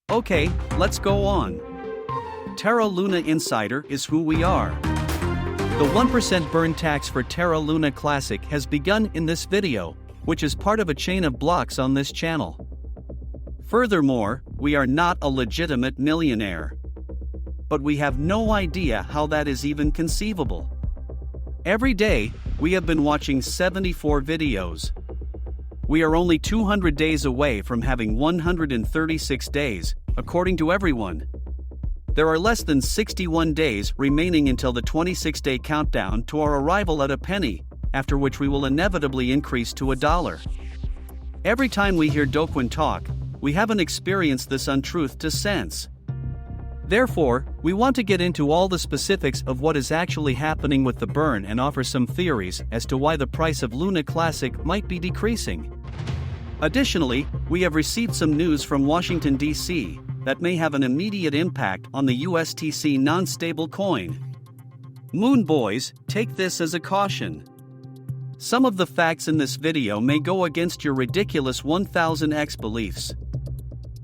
Okay, let's go on. Terra Luna Insider is who we are. The 1% burn tax for Terra Luna Classic has begun in this video, which is part of a chain of blocks on this channel. Furthermore, we are not a legitimate millionaire. But we have no idea how that is even conceivable. Every day, we have been watching 74 videos. We are only 200 days away from having 136 days, according to everyone. There are less than 61 days remaining until the 26-day countdown to our arrival at a penny, after which we will inevitably increase to $1. Every time we hear Doquin talk, we haven't experienced this untruth to sense. Therefore, we want to get into all the specifics of what is actually happening with the burn and offer some theories as to why the price of Luna Classic might be decreasing. Additionally, we have received some news from Washington, D.C., that may have an immediate impact on the USTC non-stable coin. Moon Boys, take this as a caution. Some of the facts in this video may go against your ridiculous 1000x beliefs.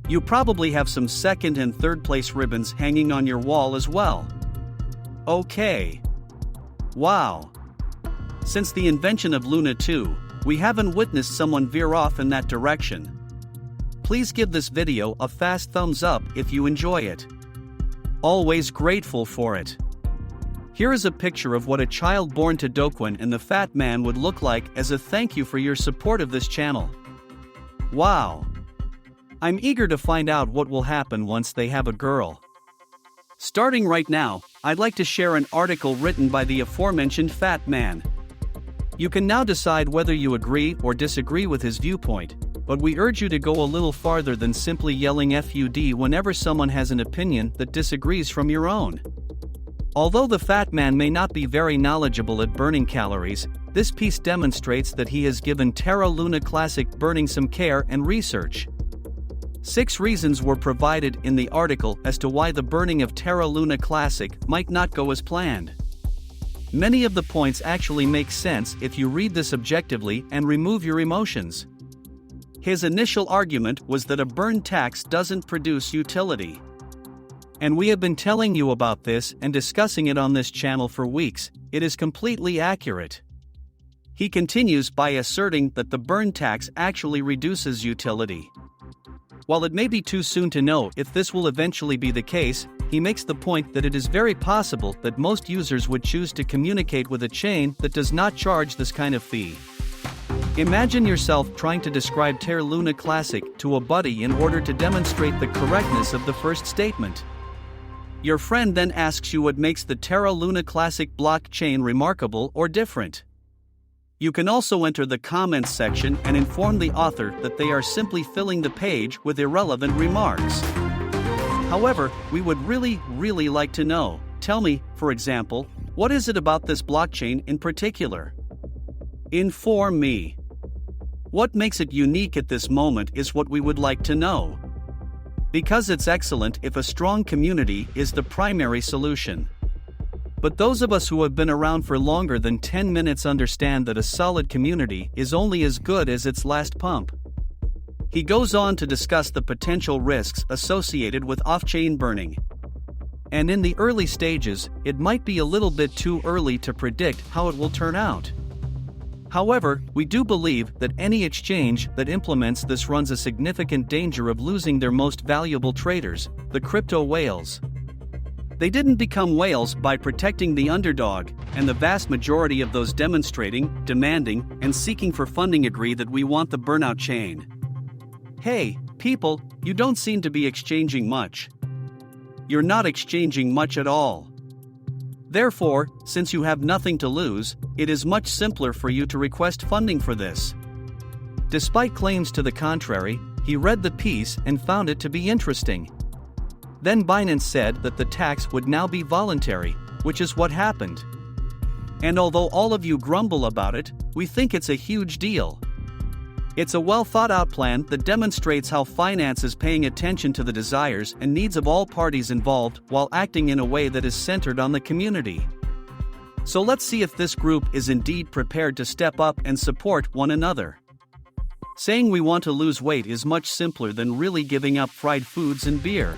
You probably have some second and third place ribbons hanging on your wall as well. Okay. Wow. Since the invention of Luna 2, we haven't witnessed someone veer off in that direction. Please give this video a fast thumbs up if you enjoy it. Always grateful for it. Here is a picture of what a child born to Doquin and the Fat Man would look like as a thank you for your support of this channel. Wow. I'm eager to find out what will happen once they have a girl. Starting right now, I'd like to share an article written by the aforementioned Fat Man. You can now decide whether you agree or disagree with his viewpoint, but we urge you to go a little farther than simply yelling FUD whenever someone has an opinion that disagrees from your own. Although the Fat Man may not be very knowledgeable at burning calories, this piece demonstrates that he has given Terra Luna Classic burning some care and research. 6 reasons were provided in the article as to why the burning of Terra Luna Classic might not go as planned. Many of the points actually make sense if you read this objectively and remove your emotions. His initial argument was that a burn tax doesn't produce utility. And we have been telling you about this and discussing it on this channel for weeks. It is completely accurate. He continues by asserting that the burn tax actually reduces utility. While it may be too soon to know if this will eventually be the case, he makes the point that it is very possible that most users would choose to communicate with a chain that does not charge this kind of fee. Imagine yourself trying to describe Terra Luna Classic to a buddy in order to demonstrate the correctness of the first statement. Your friend then asks you what makes the Terra Luna Classic blockchain remarkable or different. You can also enter the comments section and inform the author that they are simply filling the page with irrelevant remarks. However, we would really like to know. Tell me, for example, what is it about this blockchain in particular? Inform me. What makes it unique at this moment is what we would like to know. Because it's excellent if a strong community is the primary solution. But those of us who have been around for longer than 10 minutes understand that a solid community is only as good as its last pump. He goes on to discuss the potential risks associated with off-chain burning. And in the early stages, it might be a little bit too early to predict how it will turn out. However, we do believe that any exchange that implements this runs a significant danger of losing their most valuable traders, the crypto whales. They didn't become whales by protecting the underdog, and the vast majority of those demonstrating, demanding, and seeking for funding agree that we want the burnout chain. Hey, people, you don't seem to be exchanging much. You're not exchanging much at all. Therefore, since you have nothing to lose, it is much simpler for you to request funding for this. Despite claims to the contrary, he read the piece and found it to be interesting. Then Binance said that the tax would now be voluntary, which is what happened. And although all of you grumble about it, we think it's a huge deal. It's a well-thought-out plan that demonstrates how finance is paying attention to the desires and needs of all parties involved while acting in a way that is centered on the community. So let's see if this group is indeed prepared to step up and support one another. Saying we want to lose weight is much simpler than really giving up fried foods and beer.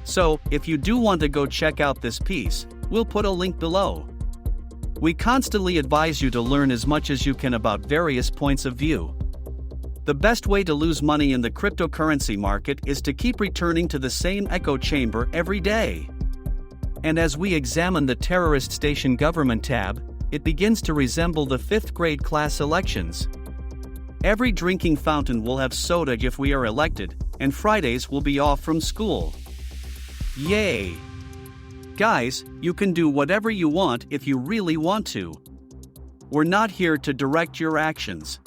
So, if you do want to go check out this piece, we'll put a link below. We constantly advise you to learn as much as you can about various points of view. The best way to lose money in the cryptocurrency market is to keep returning to the same echo chamber every day. And as we examine the terrorist station government tab, it begins to resemble the 5th grade class elections. Every drinking fountain will have soda if we are elected, and Fridays will be off from school. Yay! Guys, you can do whatever you want if you really want to. We're not here to direct your actions.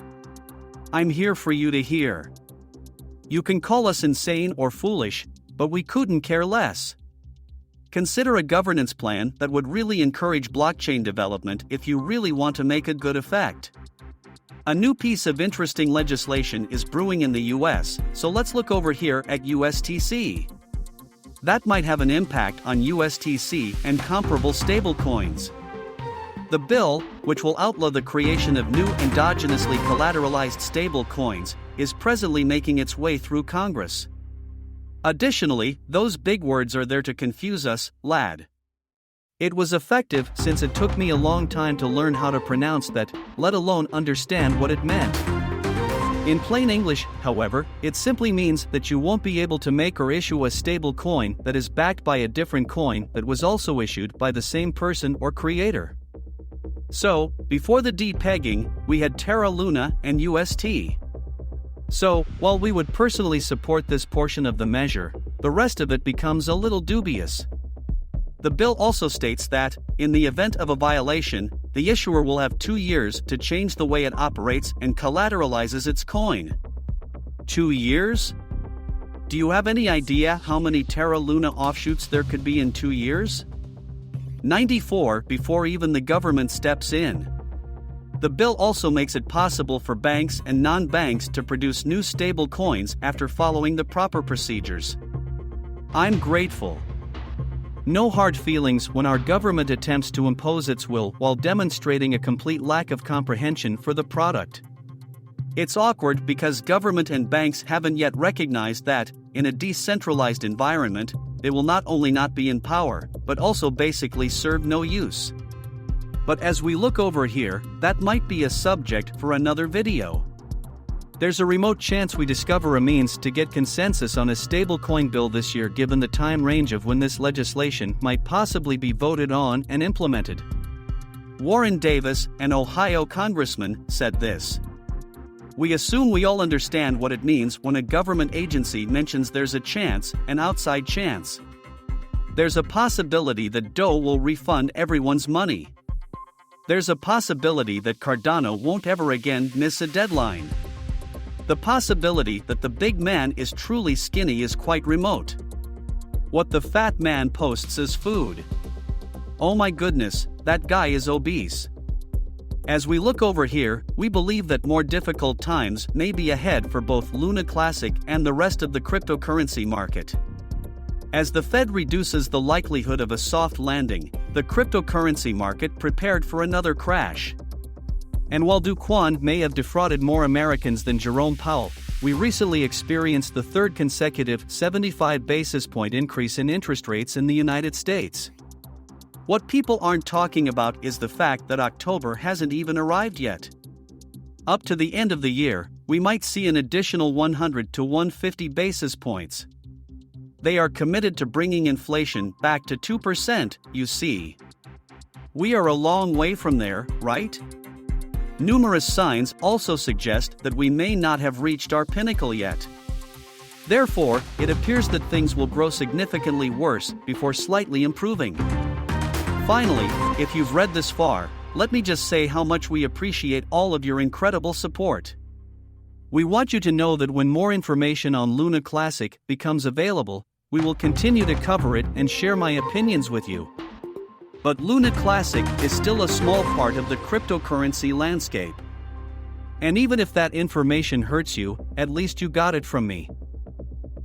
I'm here for you to hear. You can call us insane or foolish, but we couldn't care less. Consider a governance plan that would really encourage blockchain development if you really want to make a good effect. A new piece of interesting legislation is brewing in the US, so let's look over here at USTC. That might have an impact on USTC and comparable stablecoins. The bill, which will outlaw the creation of new endogenously collateralized stablecoins, is presently making its way through Congress. Additionally, those big words are there to confuse us, lad. It was effective since it took me a long time to learn how to pronounce that, let alone understand what it meant. In plain English, however, it simply means that you won't be able to make or issue a stable coin that is backed by a different coin that was also issued by the same person or creator. So, before the depegging, we had TERRA Luna and UST. So, while we would personally support this portion of the measure, the rest of it becomes a little dubious. The bill also states that, in the event of a violation, the issuer will have 2 years to change the way it operates and collateralizes its coin. 2 years? Do you have any idea how many TERRA Luna offshoots there could be in 2 years? 94 before even the government steps in. The bill also makes it possible for banks and non-banks to produce new stable coins after following the proper procedures. I'm grateful. No hard feelings when our government attempts to impose its will while demonstrating a complete lack of comprehension for the product. It's awkward because government and banks haven't yet recognized that, in a decentralized environment, they will not only not be in power, but also basically serve no use. But as we look over here, that might be a subject for another video. There's a remote chance we discover a means to get consensus on a stablecoin bill this year given the time range of when this legislation might possibly be voted on and implemented. Warren Davis, an Ohio congressman, said this. We assume we all understand what it means when a government agency mentions there's a chance, an outside chance. There's a possibility that Doe will refund everyone's money. There's a possibility that Cardano won't ever again miss a deadline. The possibility that the big man is truly skinny is quite remote. What the fat man posts as food. Oh my goodness, that guy is obese. As we look over here, we believe that more difficult times may be ahead for both Luna Classic and the rest of the cryptocurrency market. As the Fed reduces the likelihood of a soft landing, the cryptocurrency market prepared for another crash. And while Do Kwon may have defrauded more Americans than Jerome Powell, we recently experienced the third consecutive 75 basis point increase in interest rates in the United States. What people aren't talking about is the fact that October hasn't even arrived yet. Up to the end of the year, we might see an additional 100 to 150 basis points. They are committed to bringing inflation back to 2%, you see. We are a long way from there, right? Numerous signs also suggest that we may not have reached our pinnacle yet. Therefore, it appears that things will grow significantly worse before slightly improving. Finally, if you've read this far, let me just say how much we appreciate all of your incredible support. We want you to know that when more information on Luna Classic becomes available, we will continue to cover it and share my opinions with you. But Luna Classic is still a small part of the cryptocurrency landscape. And even if that information hurts you, at least you got it from me.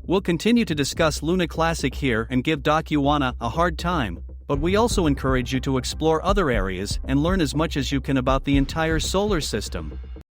We'll continue to discuss Luna Classic here and give Dakuwana a hard time, but we also encourage you to explore other areas and learn as much as you can about the entire solar system.